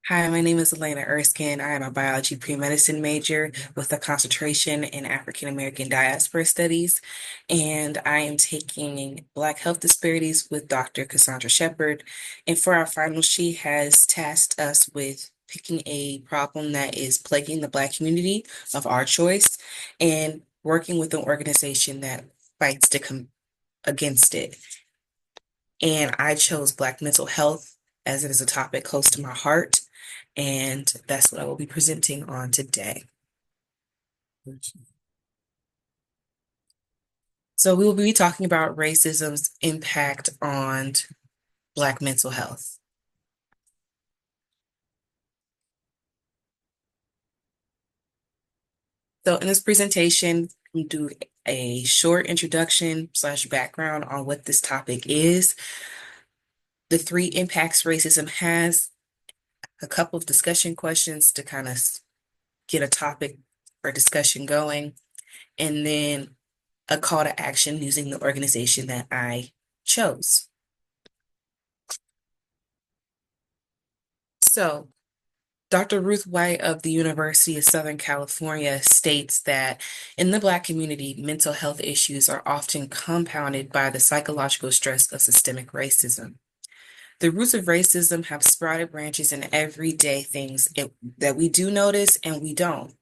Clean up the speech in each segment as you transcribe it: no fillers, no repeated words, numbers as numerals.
Hi, my name is Elena Erskine. I am a biology pre-medicine major with a concentration in African American diaspora studies, and I am taking Black Health Disparities with Dr. Cassandra Shepard. And for our final, she has tasked us with picking a problem that is plaguing the Black community of our choice and working with an organization that fights to come against it. And I chose Black mental health as it is a topic close to my heart. And that's what I will be presenting on today. So we will be talking about racism's impact on Black mental health. So in this presentation, we do a short introduction slash background on what this topic is, the three impacts racism has, a couple of discussion questions to kind of get a topic or discussion going, and then a call to action using the organization that I chose. So, Dr. Ruth White of the University of Southern California states that in the Black community, mental health issues are often compounded by the psychological stress of systemic racism. The roots of racism have sprouted branches in everyday things that we do notice and we don't.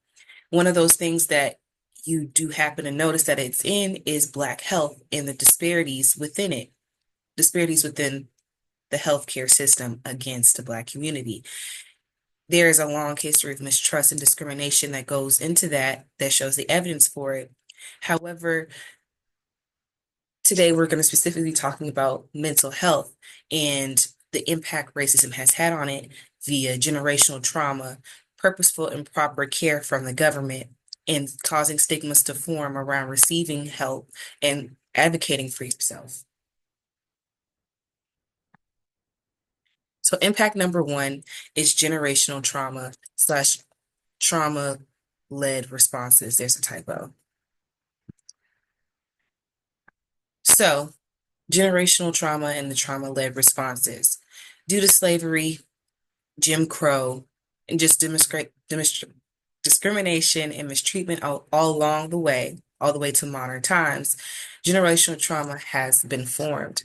One of those things that you do happen to notice that it's in is Black health and the disparities within it, disparities within the healthcare system against the Black community. There is a long history of mistrust and discrimination that goes into that shows the evidence for it. However, today we're going to specifically talking about mental health and the impact racism has had on it via generational trauma, purposeful and proper care from the government, and causing stigmas to form around receiving help and advocating for yourself. So impact number one is generational trauma slash trauma led responses. There's a typo. So generational trauma and the trauma led responses. Due to slavery, Jim Crow, and just discrimination and mistreatment all along the way, all the way to modern times, generational trauma has been formed.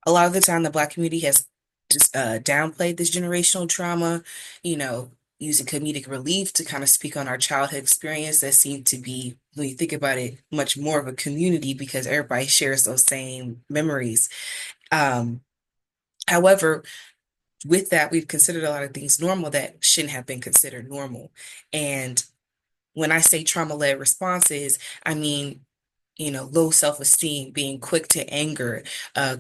A lot of the time, the Black community has just downplayed this generational trauma, you know, using comedic relief to kind of speak on our childhood experience that seemed to be, when you think about it, much more of a community because everybody shares those same memories. Um, However, with that, we've considered a lot of things normal that shouldn't have been considered normal. And when I say trauma-led responses, I mean, low self-esteem, being quick to anger,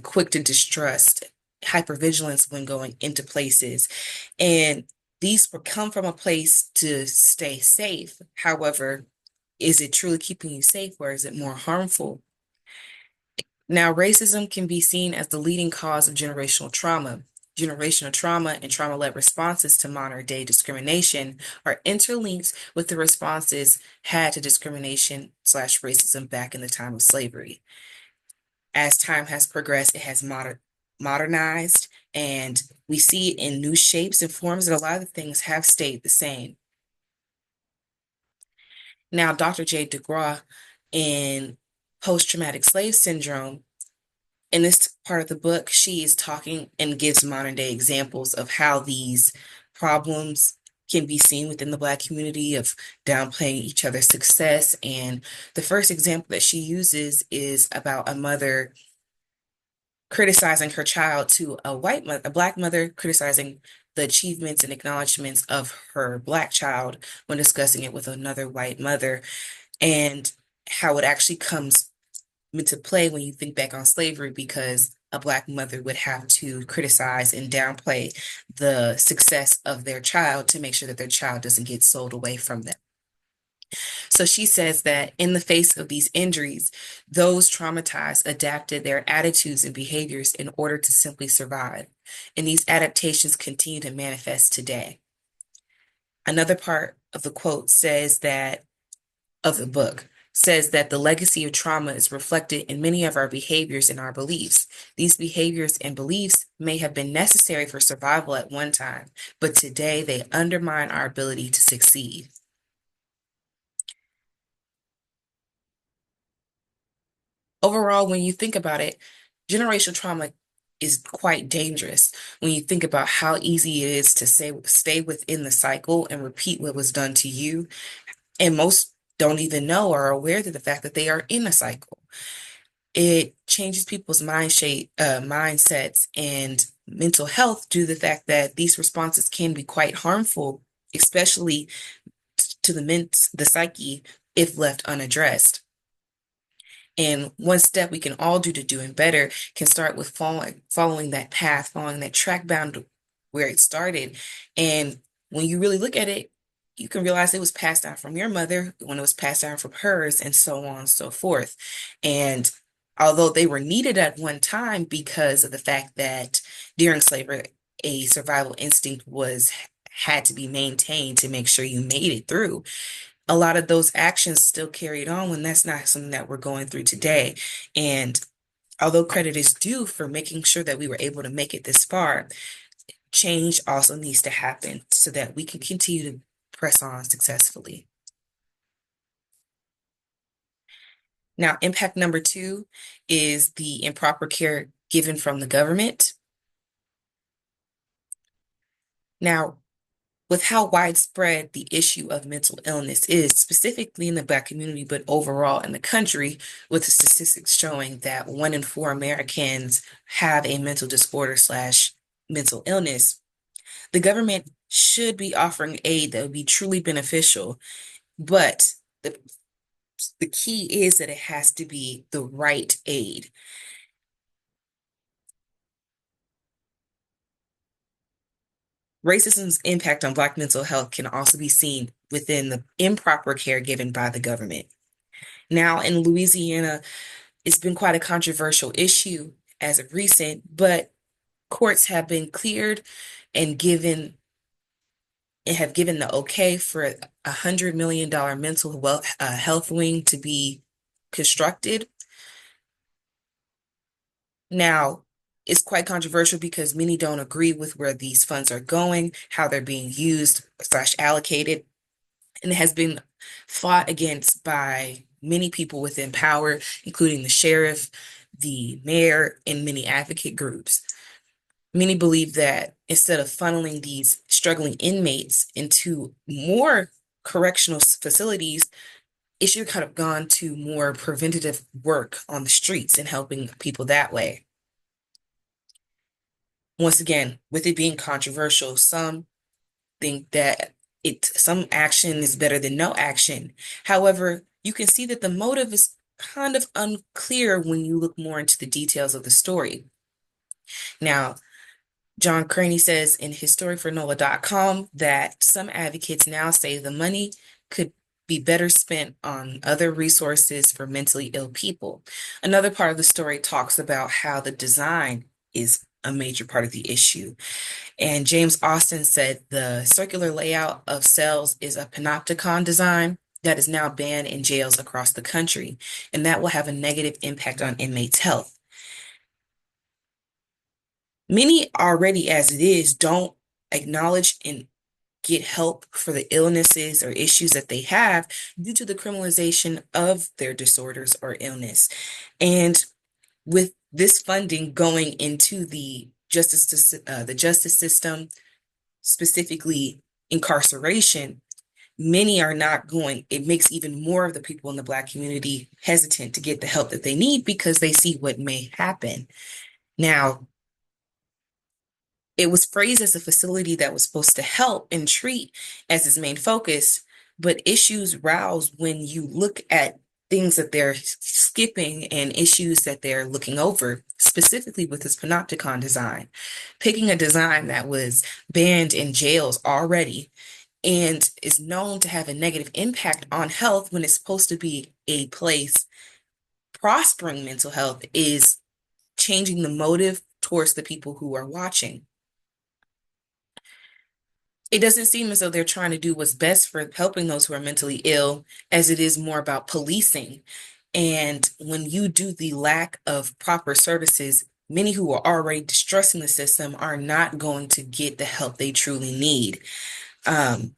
quick to distrust, hypervigilance when going into places. And these come from a place to stay safe. However, is it truly keeping you safe or is it more harmful? Now, racism can be seen as the leading cause of generational trauma. Generational trauma and trauma-led responses to modern day discrimination are interlinked with the responses had to discrimination slash racism back in the time of slavery. As time has progressed, it has modernized, and we see it in new shapes and forms, and a lot of things have stayed the same. Now, Dr. J. DeGraw in post-traumatic slave syndrome, in this part of the book, she is talking and gives modern day examples of how these problems can be seen within the Black community of downplaying each other's success. And the first example that she uses is about a mother criticizing her child to a Black mother criticizing the achievements and acknowledgments of her Black child when discussing it with another white mother, and how it actually comes into play when you think back on slavery, because a Black mother would have to criticize and downplay the success of their child to make sure that their child doesn't get sold away from them. So she says that in the face of these injuries, those traumatized adapted their attitudes and behaviors in order to simply survive. And these adaptations continue to manifest today. Another part of the quote says that, of the book, says that the legacy of trauma is reflected in many of our behaviors and our beliefs. These behaviors and beliefs may have been necessary for survival at one time, but today they undermine our ability to succeed. Overall, when you think about it, generational trauma is quite dangerous when you think about how easy it is to stay within the cycle and repeat what was done to you. And most don't even know or are aware of the fact that they are in a cycle. It changes people's mindsets and mental health due to the fact that these responses can be quite harmful, especially to the psyche if left unaddressed. And one step we can all do to doing better can start with following that path, following that track bound where it started. And when you really look at it, you can realize it was passed down from your mother when it was passed down from hers, and so on and so forth. And although they were needed at one time because of the fact that during slavery, a survival instinct was had to be maintained to make sure you made it through, a lot of those actions still carried on when that's not something that we're going through today. And although credit is due for making sure that we were able to make it this far, change also needs to happen so that we can continue to press on successfully. Now, impact number two is the improper care given from the government. Now, with how widespread the issue of mental illness is, specifically in the Black community, but overall in the country, with the statistics showing that 1 in 4 Americans have a mental disorder slash mental illness, the government should be offering aid that would be truly beneficial. But the key is that it has to be the right aid. Racism's impact on Black mental health can also be seen within the improper care given by the government. Now, in Louisiana, it's been quite a controversial issue as of recent, but courts have been cleared and have given the okay for $100 million mental health wing to be constructed. Now, it's quite controversial because many don't agree with where these funds are going, how they're being used slash allocated, and it has been fought against by many people within power, including the sheriff, the mayor, and many advocate groups. Many believe that instead of funneling these struggling inmates into more correctional facilities, it should kind of gone to more preventative work on the streets and helping people that way. Once again, with it being controversial, some think that some action is better than no action. However, you can see that the motive is kind of unclear when you look more into the details of the story. Now, John Craney says in HisStoryForNola.com that some advocates now say the money could be better spent on other resources for mentally ill people. Another part of the story talks about how the design is a major part of the issue. And James Austin said the circular layout of cells is a panopticon design that is now banned in jails across the country, and that will have a negative impact on inmates' health. Many already, as it is, don't acknowledge and get help for the illnesses or issues that they have due to the criminalization of their disorders or illness. And with this funding going into the justice system, specifically incarceration, many are not going. It makes even more of the people in the Black community hesitant to get the help that they need because they see what may happen. Now, it was phrased as a facility that was supposed to help and treat as its main focus, but issues rouse when you look at things that they're skipping and issues that they're looking over, specifically with this panopticon design. Picking a design that was banned in jails already and is known to have a negative impact on health when it's supposed to be a place prospering mental health is changing the motive towards the people who are watching. It doesn't seem as though they're trying to do what's best for helping those who are mentally ill, as it is more about policing. And when you do the lack of proper services, many who are already distrusting the system are not going to get the help they truly need. Um,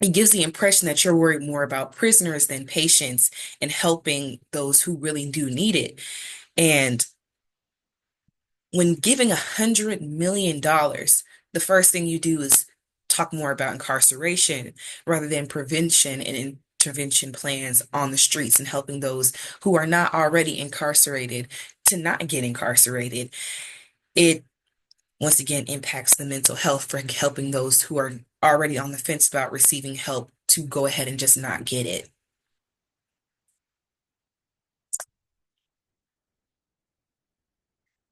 it gives the impression that you're worried more about prisoners than patients and helping those who really do need it. And when giving $100 million, the first thing you do is talk more about incarceration rather than prevention and intervention plans on the streets and helping those who are not already incarcerated to not get incarcerated. It once again impacts the mental health for helping those who are already on the fence about receiving help to go ahead and just not get it.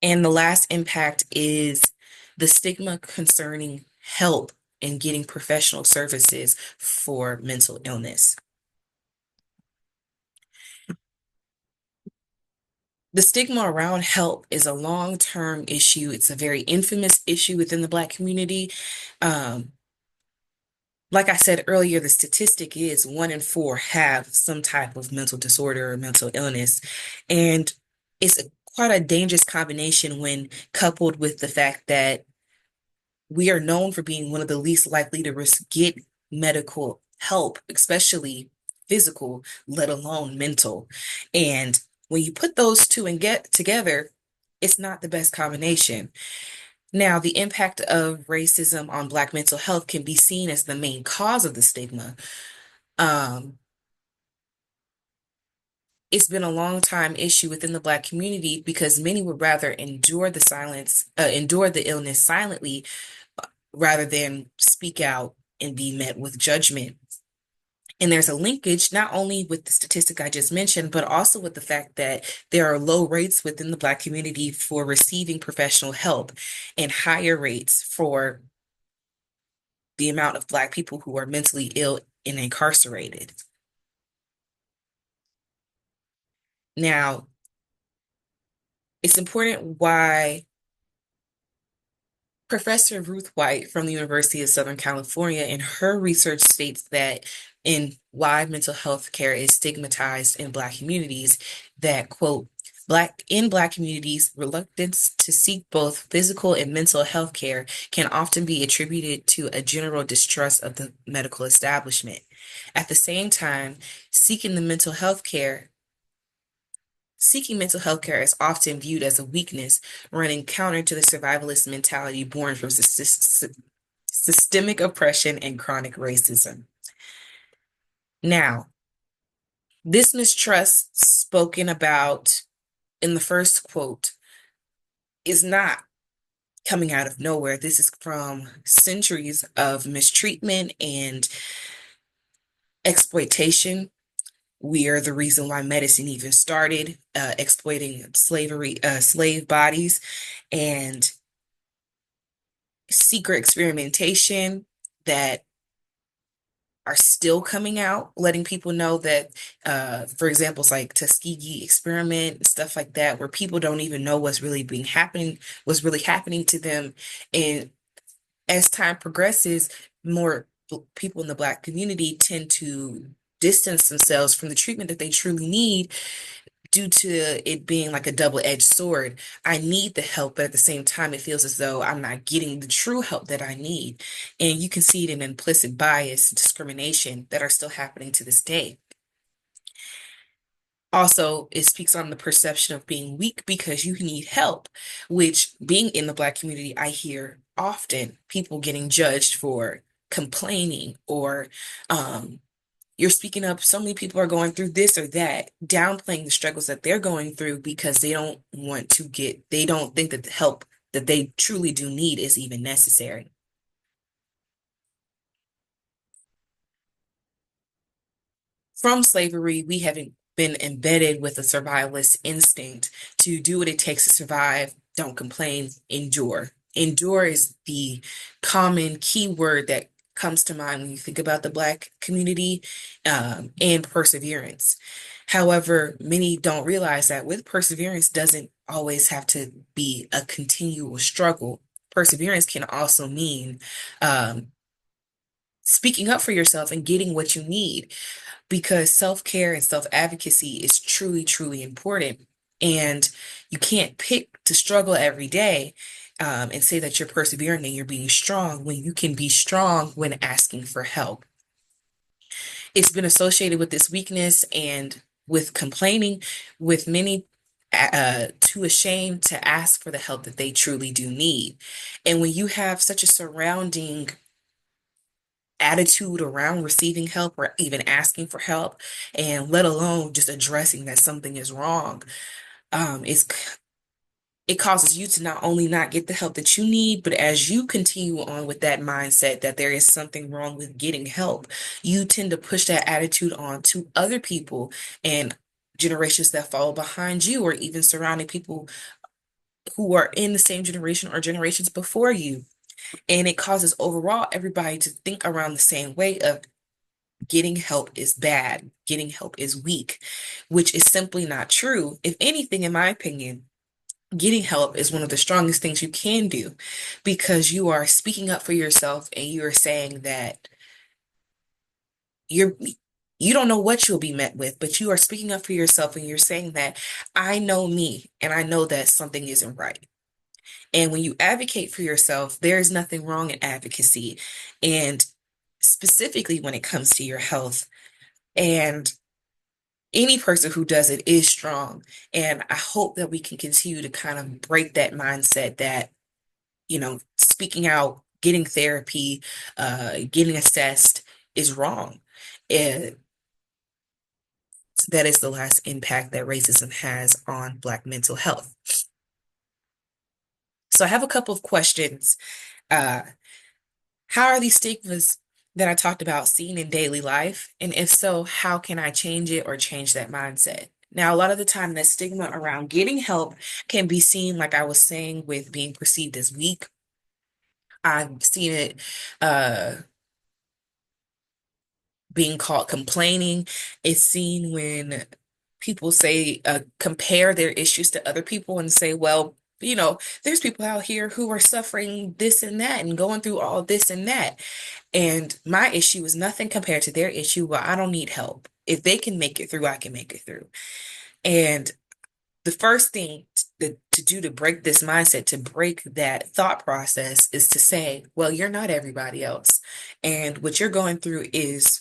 And the last impact is the stigma concerning help and getting professional services for mental illness. The stigma around help is a long-term issue. It's a very infamous issue within the Black community. Um, like I said earlier, the statistic is 1 in 4 have some type of mental disorder or mental illness. And it's quite a dangerous combination when coupled with the fact that we are known for being one of the least likely to get medical help, especially physical, let alone mental. And when you put those two and get together, it's not the best combination. Now, the impact of racism on Black mental health can be seen as the main cause of the stigma. Um, it's been a long time issue within the Black community because many would rather endure the illness silently rather than speak out and be met with judgment. And there's a linkage not only with the statistic I just mentioned, but also with the fact that there are low rates within the Black community for receiving professional help and higher rates for the amount of Black people who are mentally ill and incarcerated. Now, it's important why Professor Ruth White from the University of Southern California in her research states that in why mental health care is stigmatized in Black communities, that quote, Black communities, reluctance to seek both physical and mental health care can often be attributed to a general distrust of the medical establishment. At the same time, seeking the mental health care Seeking mental health care is often viewed as a weakness, running counter to the survivalist mentality born from systemic oppression and chronic racism. Now, this mistrust spoken about in the first quote is not coming out of nowhere. This is from centuries of mistreatment and exploitation. We are the reason why medicine even started, exploiting slave bodies, and secret experimentation that are still coming out, letting people know that, for example, it's like Tuskegee experiment, stuff like that, where people don't even know what's really happening to them. And as time progresses, more people in the Black community tend to distance themselves from the treatment that they truly need due to it being like a double-edged sword. I need the help, but at the same time, it feels as though I'm not getting the true help that I need. And you can see it in implicit bias, discrimination that are still happening to this day. Also, it speaks on the perception of being weak because you need help, which being in the Black community, I hear often people getting judged for complaining or you're speaking up. So many people are going through this or that, downplaying the struggles that they're going through because they don't think that the help that they truly do need is even necessary. From slavery, we haven't been embedded with a survivalist instinct to do what it takes to survive, don't complain, endure. Endure is the common key word that comes to mind when you think about the Black community, and perseverance. However, many don't realize that with perseverance doesn't always have to be a continual struggle. perseverance can also mean um, speaking up for yourself and getting what you need, because self-care and self-advocacy is truly, truly important. And you can't pick to struggle every day, and say that you're persevering and you're being strong when you can be strong when asking for help. It's been associated with this weakness and with complaining, with many too ashamed to ask for the help that they truly do need. And when you have such a surrounding attitude around receiving help or even asking for help, and let alone just addressing that something is wrong, it's it causes you to not only not get the help that you need, but as you continue on with that mindset that there is something wrong with getting help, you tend to push that attitude on to other people and generations that follow behind you, or even surrounding people who are in the same generation or generations before you. And it causes overall everybody to think around the same way of getting help is bad, getting help is weak, which is simply not true. If anything, in my opinion, getting help is one of the strongest things you can do, because you are speaking up for yourself and you are saying that you're you don't know what you'll be met with, but you are speaking up for yourself and you're saying that I know me and I know that something isn't right. And when you advocate for yourself, there is nothing wrong in advocacy, and specifically when it comes to your health. And any person who does it is strong. And I hope that we can continue to kind of break that mindset that, speaking out, getting therapy, getting assessed is wrong. And that is the last impact that racism has on Black mental health. So I have a couple of questions. Uh, how are these stigmas that I talked about seen in daily life? And if so, how can I change it or change that mindset? Now, a lot of the time, that stigma around getting help can be seen, like I was saying, with being perceived as weak. I've seen it uh, being called complaining. It's seen when people say, compare their issues to other people and say, well, there's people out here who are suffering this and that and going through all this and that. And my issue is nothing compared to their issue. Well, I don't need help. If they can make it through, I can make it through. And the first thing to do to break this mindset, to break that thought process, is to say, well, you're not everybody else. And what you're going through is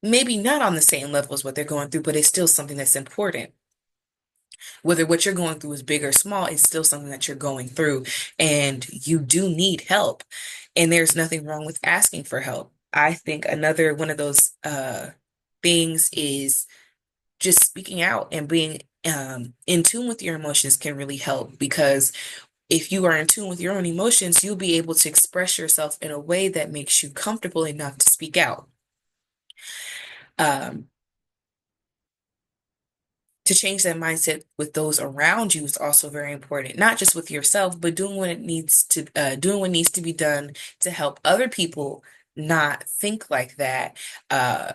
maybe not on the same level as what they're going through, but it's still something that's important. Whether what you're going through is big or small, it's still something that you're going through, and you do need help. And there's nothing wrong with asking for help. I think another one of those things is just speaking out and being in tune with your emotions can really help, because if you are in tune with your own emotions, you'll be able to express yourself in a way that makes you comfortable enough to speak out. Um, to change that mindset with those around you is also very important, not just with yourself, but doing what needs to be done to help other people not think like that. Uh,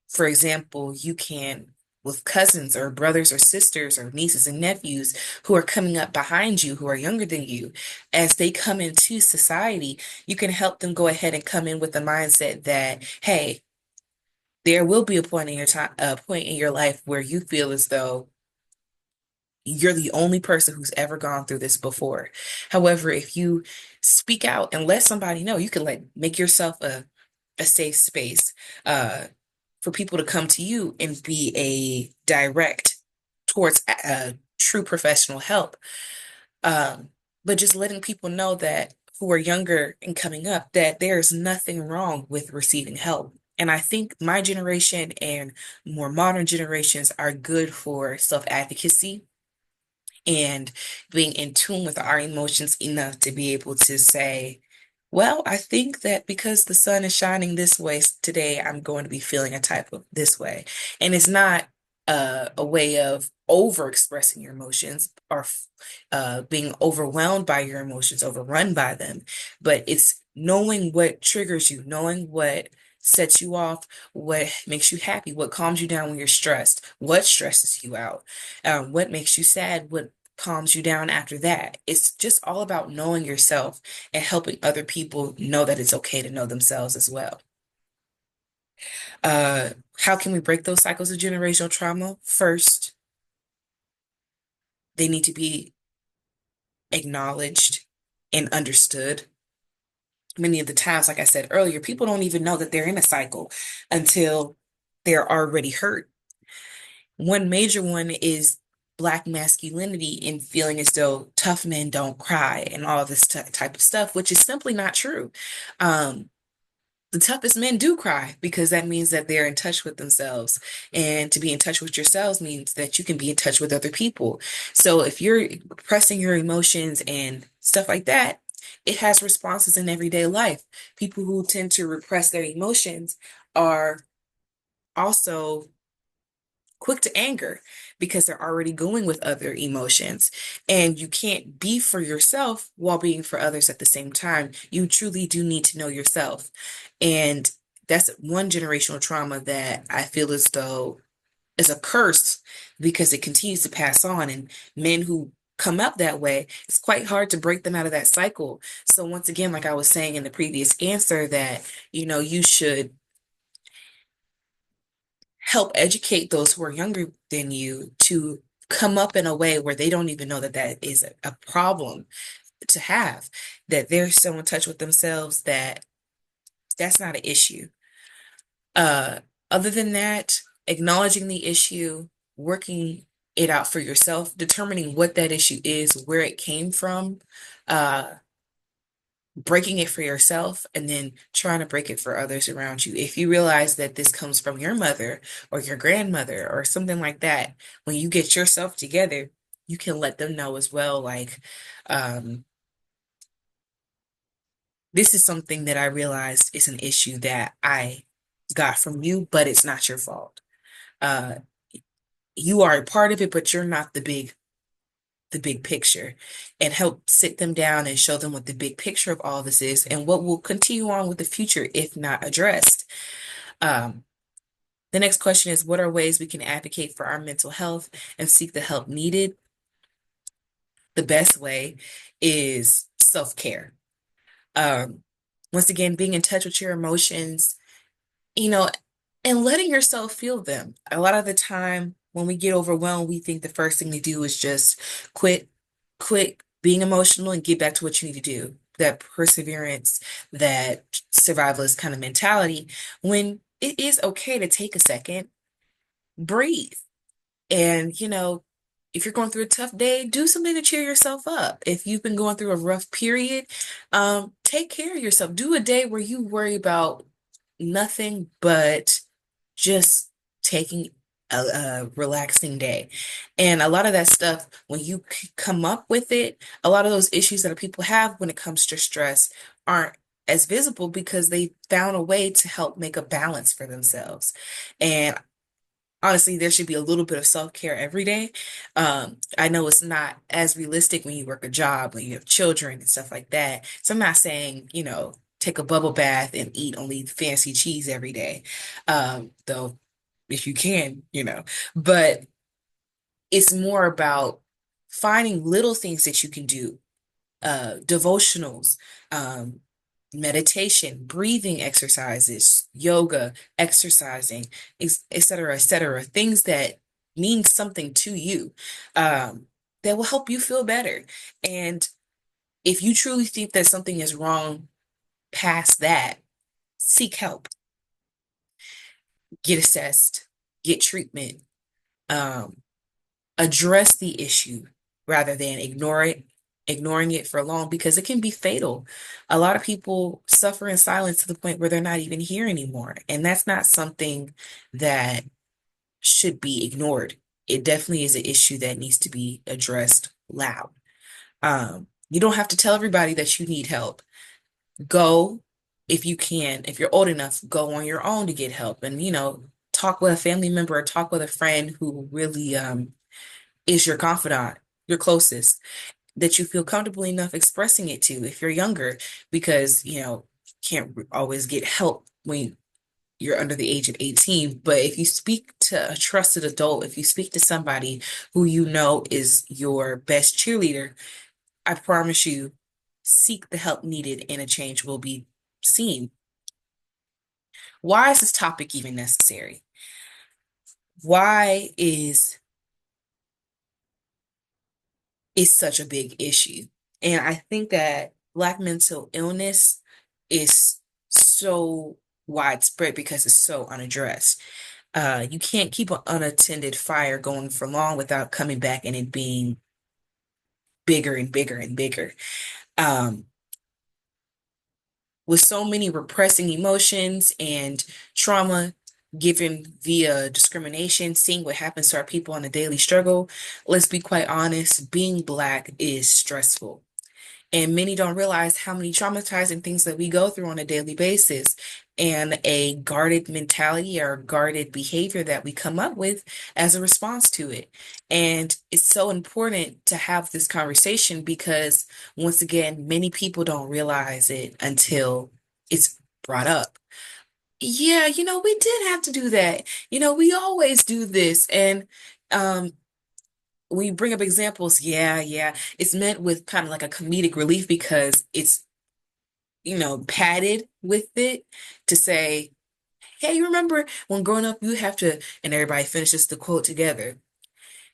for example, you can, with cousins or brothers or sisters or nieces and nephews who are coming up behind you, who are younger than you, as they come into society, you can help them go ahead and come in with the mindset that, hey, there will be a point in your life where you feel as though you're the only person who's ever gone through this before. However, if you speak out and let somebody know, you can make yourself a safe space for people to come to you and be a direct towards true professional help. But just letting people know that, who are younger and coming up, that there's nothing wrong with receiving help. And I think my generation and more modern generations are good for self-advocacy and being in tune with our emotions enough to be able to say, well, I think that because the sun is shining this way today, I'm going to be feeling a type of this way. And it's not a way of over expressing your emotions or being overwhelmed by your emotions, overrun by them, but it's knowing what triggers you, knowing what sets you off, what makes you happy, what calms you down when you're stressed, what stresses you out, what makes you sad, what calms you down after that. It's just all about knowing yourself and helping other people know that it's okay to know themselves as well. How can we break those cycles of generational trauma? First, they need to be acknowledged and understood. Many of the times, like I said earlier, people don't even know that they're in a cycle until they're already hurt. One major one is Black masculinity and feeling as though tough men don't cry and all of this type of stuff, which is simply not true. Um, the toughest men do cry because that means that they're in touch with themselves. And to be in touch with yourselves means that you can be in touch with other people. So if you're pressing your emotions and stuff like that, it has responses in everyday life. People who tend to repress their emotions are also quick to anger because they're already going with other emotions. And you can't be for yourself while being for others at the same time. You truly do need to know yourself. And that's one generational trauma that I feel as though is a curse because it continues to pass on. And men who come up that way, it's quite hard to break them out of that cycle. So once again, like I was saying in the previous answer, that, you should help educate those who are younger than you to come up in a way where they don't even know that that is a problem to have, that they're so in touch with themselves that that's not an issue. Uh, Other than that, acknowledging the issue, working it out for yourself, determining what that issue is, where it came from, uh, breaking it for yourself, and then trying to break it for others around you. If you realize that this comes from your mother or your grandmother or something like that, when you get yourself together, you can let them know as well, like, um, this is something that I realized is an issue that I got from you, but it's not your fault. Uh, you are a part of it, but you're not the big picture, and help sit them down and show them what the big picture of all this is and what will continue on with the future if not addressed. Um, the next question is, what are ways we can advocate for our mental health and seek the help needed? The best way is self-care. Um, Once again, being in touch with your emotions, you know, and letting yourself feel them. A lot of the time when we get overwhelmed, we think the first thing to do is just quit, quit being emotional and get back to what you need to do. That perseverance, that survivalist kind of mentality, when it is okay to take a second, breathe. And, if you're going through a tough day, do something to cheer yourself up. If you've been going through a rough period, take care of yourself. Do a day where you worry about nothing but just taking a relaxing day. And a lot of that stuff, when you come up with it, a lot of those issues that people have when it comes to stress aren't as visible because they found a way to help make a balance for themselves. And honestly, there should be a little bit of self-care every day. I know it's not as realistic when you work a job, when you have children and stuff like that. So I'm not saying, take a bubble bath and eat only fancy cheese every day. Though if you can, but it's more about finding little things that you can do, devotionals, um, meditation, breathing exercises, yoga, exercising, et cetera, et cetera, things that mean something to you, that will help you feel better. And if you truly think that something is wrong past that, seek help, get assessed, get treatment, um, address the issue rather than ignoring it for long because it can be fatal. A lot of people suffer in silence to the point where they're not even here anymore. And that's not something that should be ignored. It definitely is an issue that needs to be addressed loud. You don't have to tell everybody that you need help. Go, if you can, if you're old enough, go on your own to get help and, talk with a family member or talk with a friend who really is your confidant, your closest, that you feel comfortable enough expressing it to if you're younger, because, can't always get help when you're under the age of 18. But if you speak to a trusted adult, if you speak to somebody who you know is your best cheerleader, I promise you, seek the help needed and a change will be seen. Why is this topic even necessary? Why is such a big issue? And I think that Black mental illness is so widespread because it's so unaddressed. You can't keep an unattended fire going for long without coming back and it being bigger and bigger and bigger. Um, with so many repressing emotions and trauma given via discrimination, seeing what happens to our people on a daily struggle, let's be quite honest, being Black is stressful. And many don't realize how many traumatizing things that we go through on a daily basis and a guarded mentality or guarded behavior that we come up with as a response to it. And it's so important to have this conversation because, once again, many people don't realize it until it's brought up. Yeah, we did have to do that. We always do this. And um, when you bring up examples, yeah, yeah, it's meant with kind of like a comedic relief because it's, padded with it to say, hey, you remember when growing up, you have to, and everybody finishes the quote together.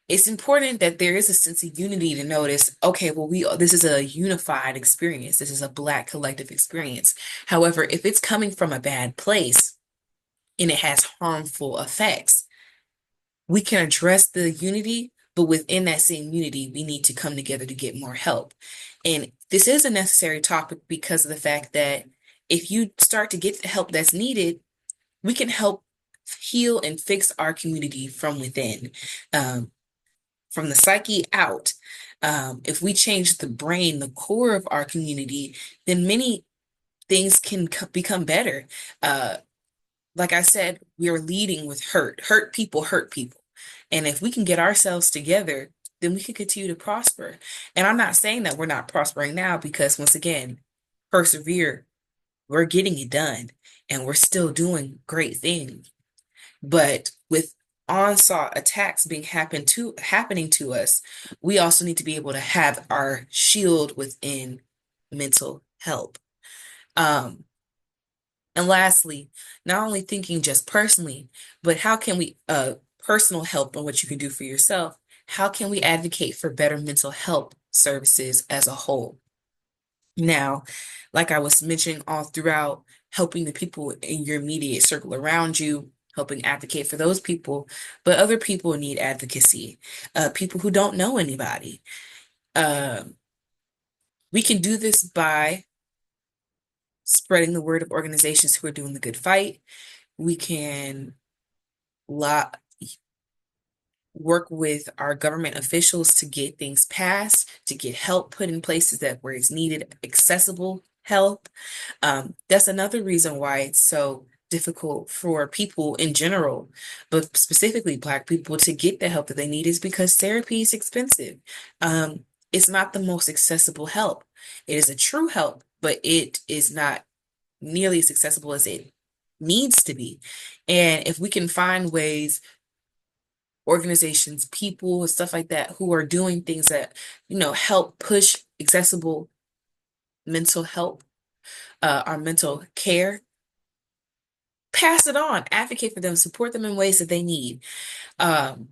It's important that there is a sense of unity to notice, okay, well, this is a unified experience. This is a Black collective experience. However, if it's coming from a bad place and it has harmful effects, we can address the unity, but within that same unity, we need to come together to get more help. And this is a necessary topic because of the fact that if you start to get the help that's needed, we can help heal and fix our community from within, um, from the psyche out. If we change the brain, the core of our community, then many things can become better. Uh, like I said, we are leading with hurt. Hurt people hurt people. And if we can get ourselves together, then we can continue to prosper. And I'm not saying that we're not prospering now because, once again, persevere, we're getting it done and we're still doing great things. But with onslaught attacks happening to us, we also need to be able to have our shield within mental health. Um, And lastly, not only thinking just personally, but how can we, personal help on what you can do for yourself, how can we advocate for better mental health services as a whole? Now, like I was mentioning all throughout, helping the people in your immediate circle around you, helping advocate for those people, but other people need advocacy, people who don't know anybody. Uh, we can do this by spreading the word of organizations who are doing the good fight. We can lo work with our government officials to get things passed, to get help put in places that where it's needed, accessible help. That's another reason why it's so difficult for people in general, but specifically Black people, to get the help that they need is because therapy is expensive. It's not the most accessible help. It is a true help, but it is not nearly as accessible as it needs to be. And if we can find ways, organizations, people, stuff like that, who are doing things that, help push accessible mental health, our mental care, pass it on, advocate for them, support them in ways that they need. Um,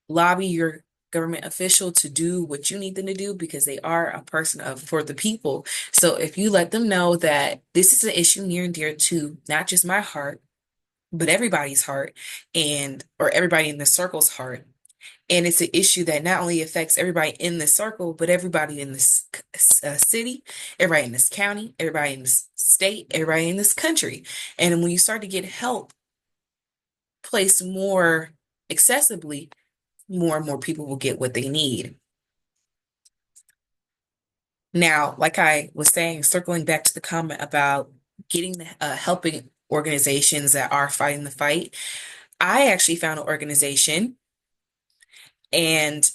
Lobby your government official to do what you need them to do because they are a person of for the people. So if you let them know that this is an issue near and dear to not just my heart, but everybody's heart and or everybody in the circle's heart. And it's an issue that not only affects everybody in this circle, but everybody in this city, everybody in this county, everybody in this state, everybody in this country. And when you start to get help placed more accessibly, more and more people will get what they need. Now, like I was saying, circling back to the comment about getting the helping organizations that are fighting the fight, I actually found an organization, and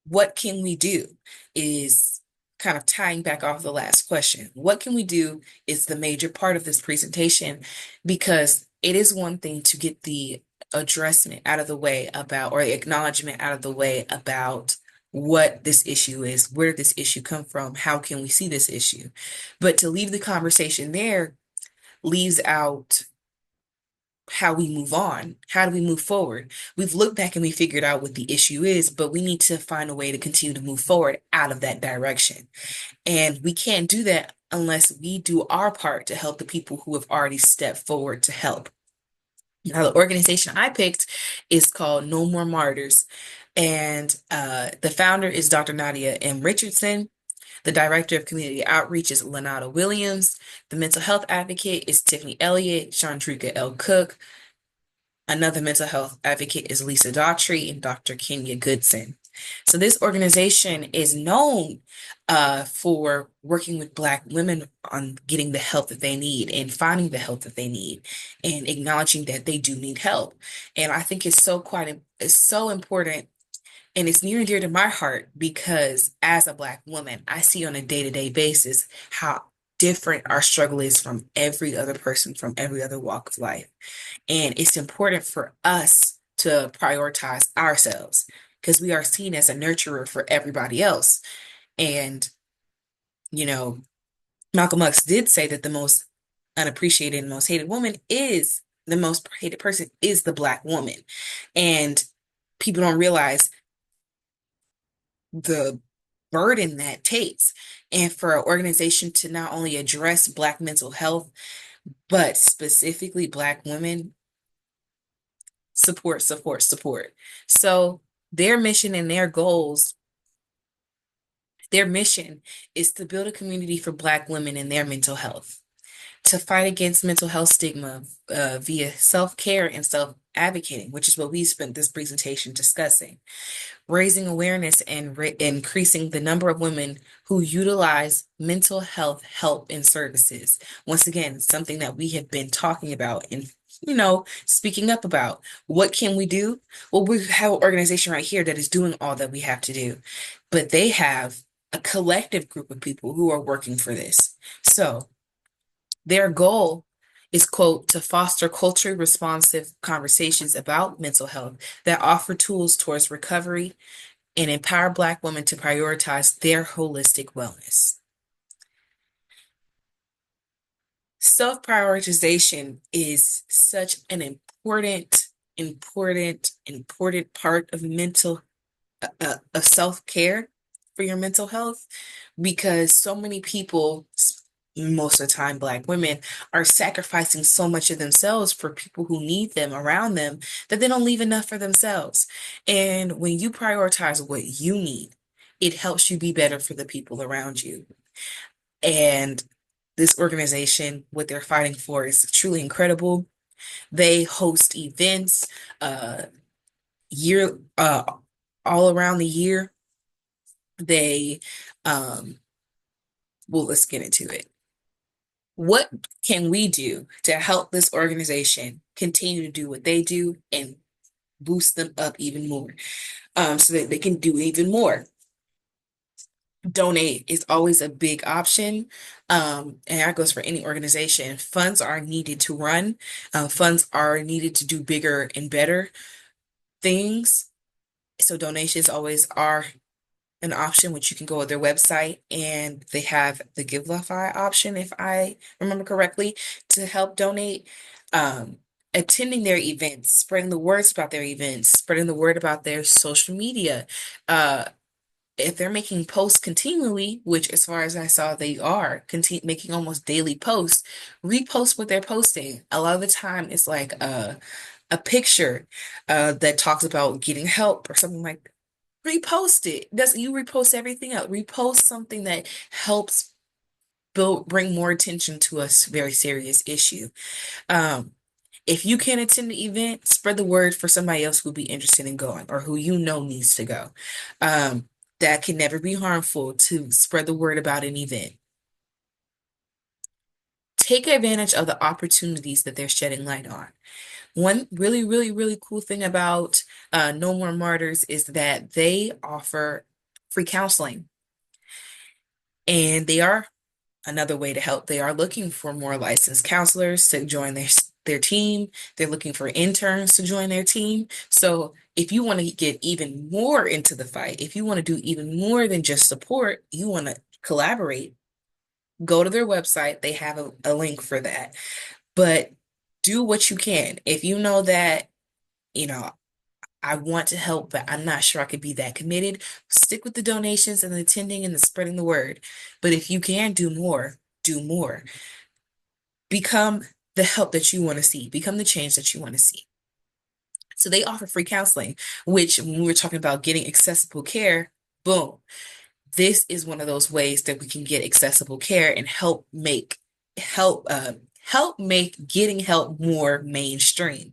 what can we do is kind of tying back off the last question, what can we do is the major part of this presentation, because it is one thing to get the addressment out of the way about, or the acknowledgement out of the way about what this issue is, where did this issue come from, how can we see this issue? But to leave the conversation there leaves out how we move on. How do we move forward? We've looked back and we figured out what the issue is, but we need to find a way to continue to move forward out of that direction. And we can't do that unless we do our part to help the people who have already stepped forward to help. Now, the organization I picked is called No More Martyrs. And the founder is Dr. Nadia M. Richardson. The director of community outreach is Lanata Williams. The mental health advocate is Tiffany Elliott, Chandrika L. Cook. Another mental health advocate is Lisa Daughtry and Dr. Kenya Goodson. So this organization is known for working with Black women on getting the help that they need and finding the help that they need and acknowledging that they do need help. And I think it's so important, and it's near and dear to my heart because as a Black woman, I see on a day-to-day basis how different our struggle is from every other person from every other walk of life. And it's important for us to prioritize ourselves because we are seen as a nurturer for everybody else. And, you know, Malcolm X did say that the most unappreciated and most hated woman is the most hated person is the Black woman. And people don't realize the burden that takes. And for an organization to not only address Black mental health, but specifically Black women, support, support, support. So their mission and their mission is to build a community for Black women and their mental health, to fight against mental health stigma via self-care and self-advocating, which is what we spent this presentation discussing, raising awareness and increasing the number of women who utilize mental health help and services. Once again, something that we have been talking about and speaking up about. What can we do? Well, we have an organization right here that is doing all that we have to do, but they have a collective group of people who are working for this. So their goal is, quote, to foster culturally responsive conversations about mental health that offer tools towards recovery and empower Black women to prioritize their holistic wellness. Self-prioritization is such an important part of of self-care for your mental health, because so many people, most of the time Black women, are sacrificing so much of themselves for people who need them around them that they don't leave enough for themselves. And when you prioritize what you need, it helps you be better for the people around you. And this organization, what they're fighting for is truly incredible. They host events year all around the year. They well, let's get into it. What can we do to help this organization continue to do what they do and boost them up even more, so that they can do even more? Donate is always a big option. And that goes for any organization. Funds are needed to run. Funds are needed to do bigger and better things. So donations always are an option, which you can go to their website and they have the Givelify option, if I remember correctly, to help donate. Attending their events, spreading the words about their events, spreading the word about their social media. If they're making posts continually, which as far as I saw, they are making almost daily posts, repost what they're posting. A lot of the time it's like a picture that talks about getting help or something like that. Repost it. Doesn't you repost everything else? Repost something that helps bring more attention to a very serious issue. Um, if you can't attend the event, spread the word for somebody else who'd be interested in going or who you know needs to go. That can never be harmful to spread the word about an event. Take advantage of the opportunities that they're shedding light on. One really, really, really cool thing about No More Martyrs is that they offer free counseling. And they are another way to help. They are looking for more licensed counselors to join their team. They're looking for interns to join their team. So if you want to get even more into the fight, if you want to do even more than just support, you want to collaborate, go to their website. They have a link for that. But do what you can. If you know that, you know, I want to help, but I'm not sure I could be that committed, stick with the donations and the attending and the spreading the word. But if you can do more, do more. Become the help that you want to see, become the change that you want to see. So they offer free counseling, which when we were talking about getting accessible care, boom, this is one of those ways that we can get accessible care and help help make getting help more mainstream.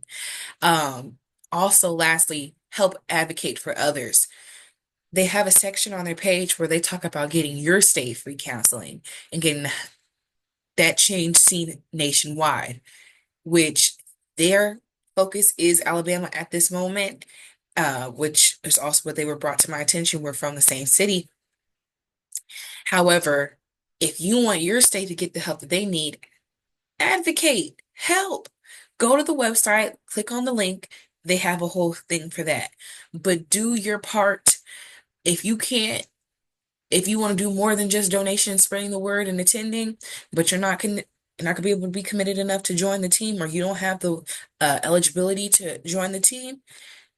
Um, Also, lastly, help advocate for others. They have a section on their page where they talk about getting your state free counseling and getting that change seen nationwide, which their focus is Alabama at this moment, which is also what they were brought to my attention. We're from the same city. However, if you want your state to get the help that they need, advocate, help. Go to the website, click on the link. They have a whole thing for that. But do your part. If you can't, if you want to do more than just donations, spreading the word and attending, but you're not gonna be able to be committed enough to join the team, or you don't have the eligibility to join the team,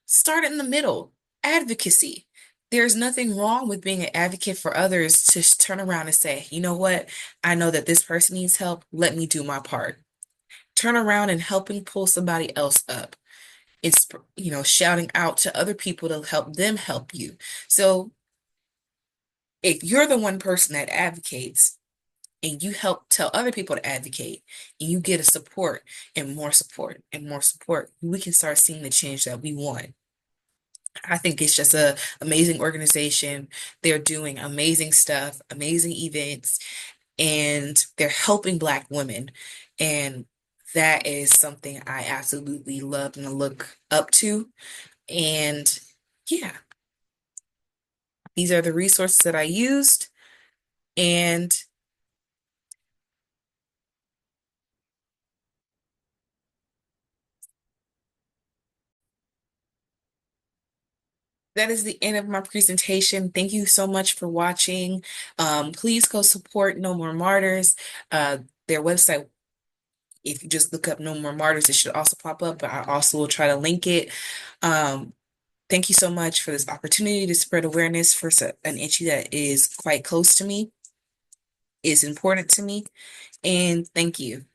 start in the middle. Advocacy. There's nothing wrong with being an advocate for others to turn around and say, you know what? I know that this person needs help. Let me do my part. Turn around and helping pull somebody else up. It's, shouting out to other people to help them help you. So if you're the one person that advocates and you help tell other people to advocate and you get a support and more support, we can start seeing the change that we want. I think it's just a amazing organization. They're doing amazing stuff, amazing events, and they're helping Black women. And that is something I absolutely love and look up to. And yeah, these are the resources that I used. And that is the end of my presentation. Thank you so much for watching. Please go support No More Martyrs. Their website, if you just look up No More Martyrs, it should also pop up, but I also will try to link it. Um, Thank you so much for this opportunity to spread awareness for an issue that is quite close to me, is important to me, and thank you.